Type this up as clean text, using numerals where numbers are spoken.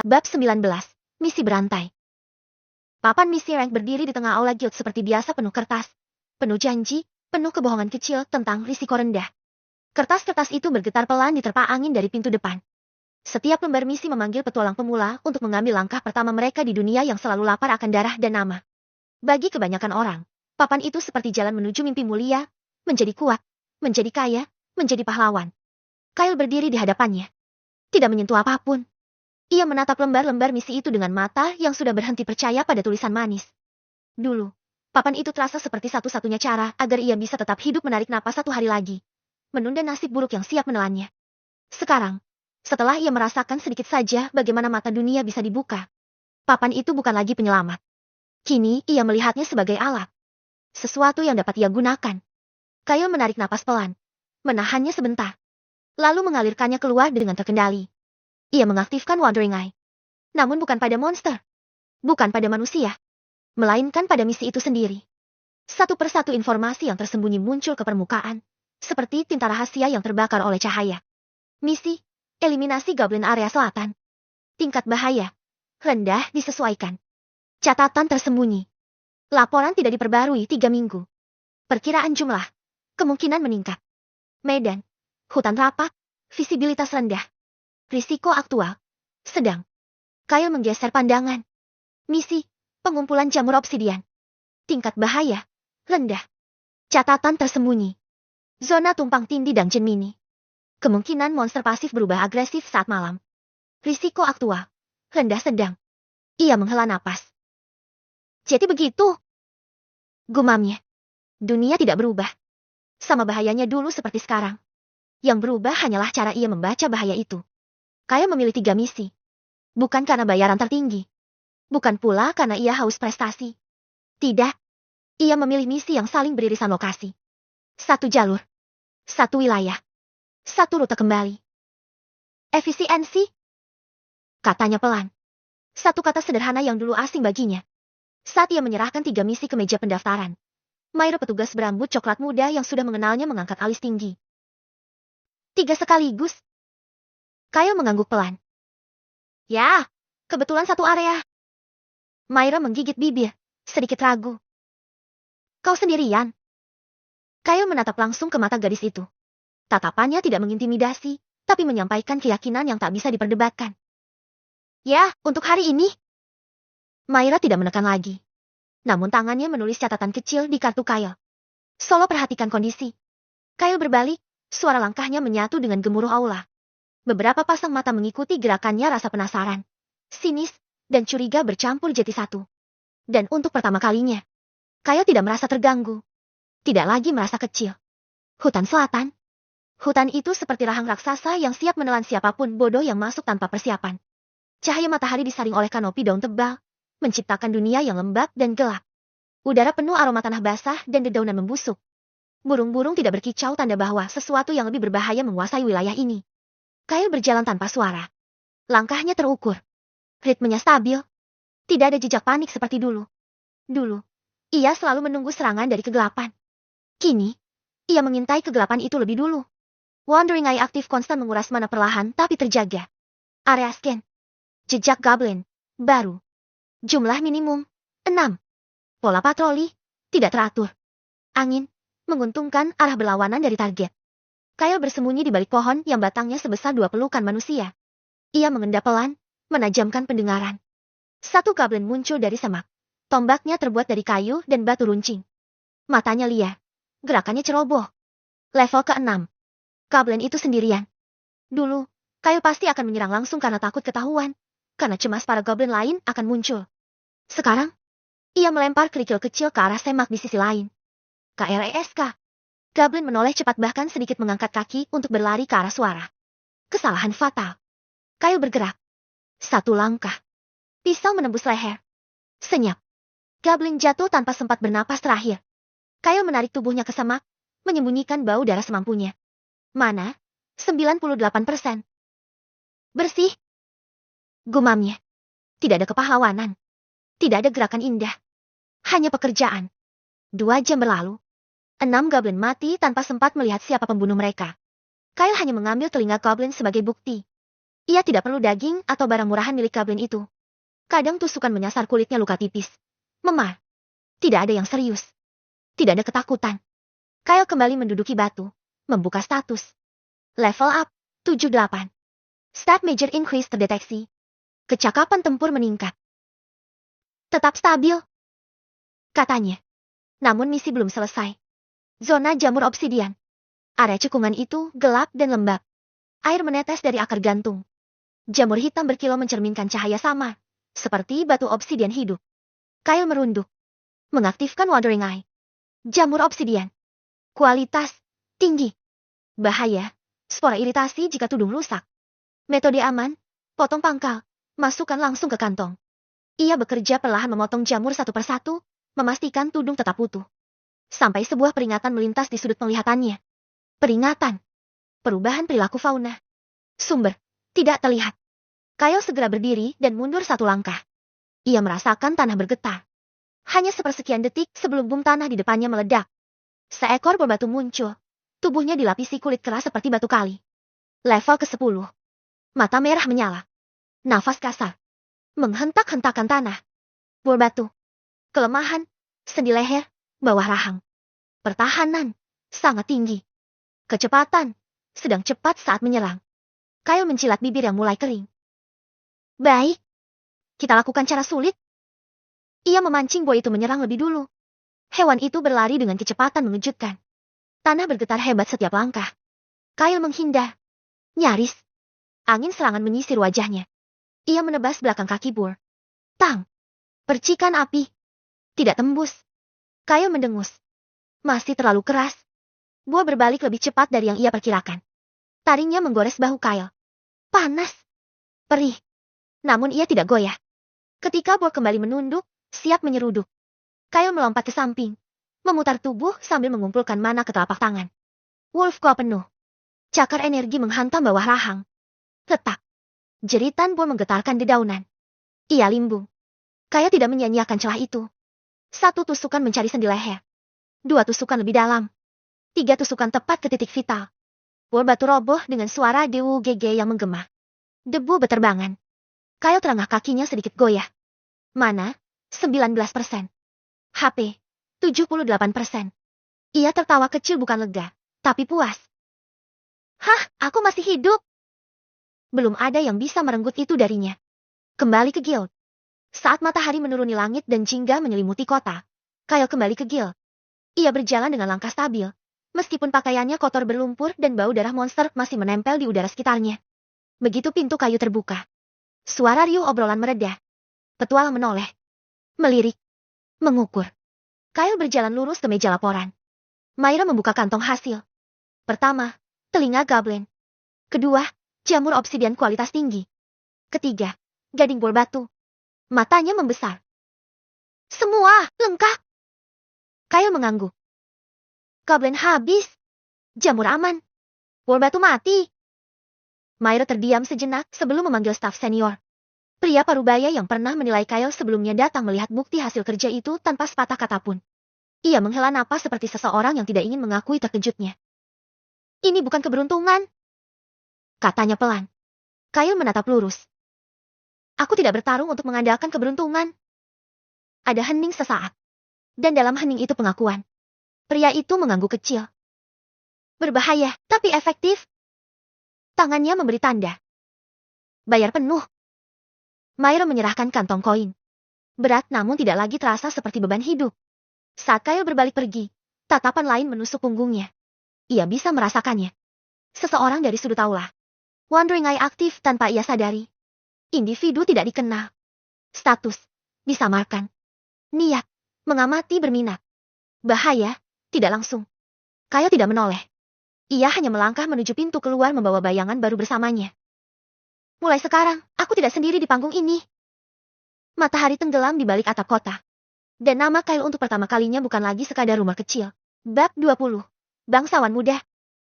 Bab 19. Misi berantai. Papan misi rank berdiri di tengah aula guild seperti biasa, penuh kertas, penuh janji, penuh kebohongan kecil tentang risiko rendah. Kertas-kertas itu bergetar pelan diterpa angin dari pintu depan. Setiap lembar misi memanggil petualang pemula untuk mengambil langkah pertama mereka di dunia yang selalu lapar akan darah dan nama. Bagi kebanyakan orang, papan itu seperti jalan menuju mimpi mulia, menjadi kuat, menjadi kaya, menjadi pahlawan. Kyle berdiri di hadapannya. Tidak menyentuh apapun. Ia menatap lembar-lembar misi itu dengan mata yang sudah berhenti percaya pada tulisan manis. Dulu, papan itu terasa seperti satu-satunya cara agar ia bisa tetap hidup, menarik napas satu hari lagi. Menunda nasib buruk yang siap menelannya. Sekarang, setelah ia merasakan sedikit saja bagaimana mata dunia bisa dibuka, papan itu bukan lagi penyelamat. Kini ia melihatnya sebagai alat. Sesuatu yang dapat ia gunakan. Kyle menarik napas pelan, menahannya sebentar, lalu mengalirkannya keluar dengan terkendali. Ia mengaktifkan Wandering Eye. Namun bukan pada monster. Bukan pada manusia. Melainkan pada misi itu sendiri. Satu persatu informasi yang tersembunyi muncul ke permukaan. Seperti tinta rahasia yang terbakar oleh cahaya. Misi, eliminasi Goblin area selatan. Tingkat bahaya. Rendah disesuaikan. Catatan tersembunyi. Laporan tidak diperbarui 3 minggu. Perkiraan jumlah. Kemungkinan meningkat. Medan. Hutan rapat. Visibilitas rendah. Risiko aktual. Sedang. Kyle menggeser pandangan. Misi. Pengumpulan jamur obsidian. Tingkat bahaya. Rendah. Catatan tersembunyi. Zona tumpang tindih dan Gemini. Kemungkinan monster pasif berubah agresif saat malam. Risiko aktual. Rendah sedang. Ia menghela napas. Jadi begitu. Gumamnya. Dunia tidak berubah. Sama bahayanya dulu seperti sekarang. Yang berubah hanyalah cara ia membaca bahaya itu. Kyle memilih 3 misi. Bukan karena bayaran tertinggi. Bukan pula karena ia haus prestasi. Tidak. Ia memilih misi yang saling beririsan lokasi. Satu jalur. Satu wilayah. Satu rute kembali. Efisiensi. Katanya pelan. Satu kata sederhana yang dulu asing baginya. Saat ia menyerahkan 3 misi ke meja pendaftaran, Myra, petugas berambut coklat muda yang sudah mengenalnya, mengangkat alis tinggi. 3 sekaligus. Kyle mengangguk pelan. Ya, kebetulan satu area. Myra menggigit bibir, sedikit ragu. Kau sendirian? Kyle menatap langsung ke mata gadis itu. Tatapannya tidak mengintimidasi, tapi menyampaikan keyakinan yang tak bisa diperdebatkan. Ya, untuk hari ini. Myra tidak menekan lagi. Namun tangannya menulis catatan kecil di kartu Kyle. Solo perhatikan kondisi. Kyle berbalik, suara langkahnya menyatu dengan gemuruh aula. Beberapa pasang mata mengikuti gerakannya, rasa penasaran, sinis, dan curiga bercampur jadi satu. Dan untuk pertama kalinya, Kyle tidak merasa terganggu. Tidak lagi merasa kecil. Hutan selatan. Hutan itu seperti rahang raksasa yang siap menelan siapapun bodoh yang masuk tanpa persiapan. Cahaya matahari disaring oleh kanopi daun tebal, menciptakan dunia yang lembab dan gelap. Udara penuh aroma tanah basah dan dedaunan membusuk. Burung-burung tidak berkicau, tanda bahwa sesuatu yang lebih berbahaya menguasai wilayah ini. Kyle berjalan tanpa suara. Langkahnya terukur. Ritmenya stabil. Tidak ada jejak panik seperti dulu. Dulu, ia selalu menunggu serangan dari kegelapan. Kini, ia mengintai kegelapan itu lebih dulu. Wandering Eye aktif konstan menguras mana perlahan tapi terjaga. Area scan. Jejak Goblin. Baru. Jumlah minimum. 6. Pola patroli. Tidak teratur. Angin. Menguntungkan arah berlawanan dari target. Kyle bersembunyi di balik pohon yang batangnya sebesar 2 pelukan manusia. Ia mengendap pelan, menajamkan pendengaran. Satu goblin muncul dari semak. Tombaknya terbuat dari kayu dan batu runcing. Matanya liar. Gerakannya ceroboh. Level ke-6. Goblin itu sendirian. Dulu, Kyle pasti akan menyerang langsung karena takut ketahuan. Karena cemas para goblin lain akan muncul. Sekarang, ia melempar kerikil kecil ke arah semak di sisi lain. KRESK. Goblin menoleh cepat, bahkan sedikit mengangkat kaki untuk berlari ke arah suara. Kesalahan fatal. Kyle bergerak. Satu langkah. Pisau menembus leher. Senyap. Goblin jatuh tanpa sempat bernapas terakhir. Kyle menarik tubuhnya ke semak, menyembunyikan bau darah semampunya. Mana? 98%. Bersih. Gumamnya. Tidak ada kepahlawanan. Tidak ada gerakan indah. Hanya pekerjaan. 2 jam berlalu. 6 goblin mati tanpa sempat melihat siapa pembunuh mereka. Kyle hanya mengambil telinga goblin sebagai bukti. Ia tidak perlu daging atau barang murahan milik goblin itu. Kadang tusukan menyasar kulitnya luka tipis. Memar. Tidak ada yang serius. Tidak ada ketakutan. Kyle kembali menduduki batu. Membuka status. Level up. 78. Stat major increase terdeteksi. Kecakapan tempur meningkat. Tetap stabil. Katanya. Namun misi belum selesai. Zona jamur obsidian. Area cekungan itu gelap dan lembab. Air menetes dari akar gantung. Jamur hitam berkilau mencerminkan cahaya samar. Seperti batu obsidian hidup. Kyle merunduk. Mengaktifkan Wandering Eye. Jamur obsidian. Kualitas tinggi. Bahaya. Spora iritasi jika tudung rusak. Metode aman. Potong pangkal. Masukkan langsung ke kantong. Ia bekerja perlahan memotong jamur satu persatu. Memastikan tudung tetap utuh. Sampai sebuah peringatan melintas di sudut penglihatannya. Peringatan. Perubahan perilaku fauna. Sumber. Tidak terlihat. Kyle segera berdiri dan mundur satu langkah. Ia merasakan tanah bergetar. Hanya sepersekian detik sebelum bum tanah di depannya meledak. Seekor berbatu muncul. Tubuhnya dilapisi kulit keras seperti batu kali. Level ke-10. Mata merah menyala. Nafas kasar. Menghentak-hentakan tanah. Berbatu. Kelemahan. Sendi leher. Bawah rahang. Pertahanan. Sangat tinggi. Kecepatan. Sedang cepat saat menyerang. Kyle mencilat bibir yang mulai kering. Baik. Kita lakukan cara sulit. Ia memancing buah itu menyerang lebih dulu. Hewan itu berlari dengan kecepatan mengejutkan. Tanah bergetar hebat setiap langkah. Kyle menghindar. Nyaris. Angin serangan menyisir wajahnya. Ia menebas belakang kaki Boar. Tang. Percikan api. Tidak tembus. Kyle mendengus. Masih terlalu keras. Boar berbalik lebih cepat dari yang ia perkirakan. Taringnya menggores bahu Kyle. Panas. Perih. Namun ia tidak goyah. Ketika Boar kembali menunduk, siap menyeruduk. Kyle melompat ke samping. Memutar tubuh sambil mengumpulkan mana ke telapak tangan. Wolf Claw penuh. Cakar energi menghantam bawah rahang. Letak. Jeritan Boar menggetarkan dedaunan. Ia limbung. Kyle tidak menyia-nyiakan celah itu. Satu tusukan mencari sendi leher. Dua tusukan lebih dalam. Tiga tusukan tepat ke titik vital. Boar batu roboh dengan suara dewu GG yang menggema. Debu beterbangan. Kyle terengah kakinya sedikit goyah. Mana? 19%. HP. 78%. Ia tertawa kecil bukan lega, tapi puas. Hah, aku masih hidup. Belum ada yang bisa merenggut itu darinya. Kembali ke guild. Saat matahari menuruni langit dan jingga menyelimuti kota, Kyle kembali ke guild. Ia berjalan dengan langkah stabil. Meskipun pakaiannya kotor berlumpur dan bau darah monster masih menempel di udara sekitarnya. Begitu pintu kayu terbuka. Suara riuh obrolan meredah. Petualang menoleh. Melirik. Mengukur. Kyle berjalan lurus ke meja laporan. Myra membuka kantong hasil. Pertama, telinga goblin. Kedua, jamur obsidian kualitas tinggi. Ketiga, gading bor batu. Matanya membesar. Semua lengkap. Kyle mengangguk. Goblin habis. Jamur aman. Bor batu mati. Myra terdiam sejenak sebelum memanggil staf senior. Pria parubaya yang pernah menilai Kyle sebelumnya datang melihat bukti hasil kerja itu tanpa sepatah kata pun. Ia menghela napas seperti seseorang yang tidak ingin mengakui terkejutnya. Ini bukan keberuntungan. Katanya pelan. Kyle menatap lurus. Aku tidak bertarung untuk mengandalkan keberuntungan. Ada hening sesaat. Dan dalam hening itu pengakuan. Pria itu mengangguk kecil. Berbahaya, tapi efektif. Tangannya memberi tanda. Bayar penuh. Myra menyerahkan kantong koin. Berat namun tidak lagi terasa seperti beban hidup. Saat Kyle berbalik pergi, tatapan lain menusuk punggungnya. Ia bisa merasakannya. Seseorang dari sudut aula. Wandering Eye aktif tanpa ia sadari. Individu tidak dikenal. Status. Disamarkan. Niat. Mengamati berminat. Bahaya. Tidak langsung. Kyle tidak menoleh. Ia hanya melangkah menuju pintu keluar membawa bayangan baru bersamanya. Mulai sekarang, aku tidak sendiri di panggung ini. Matahari tenggelam di balik atap kota. Dan nama Kyle untuk pertama kalinya bukan lagi sekadar rumah kecil. Bab 20. Bangsawan muda.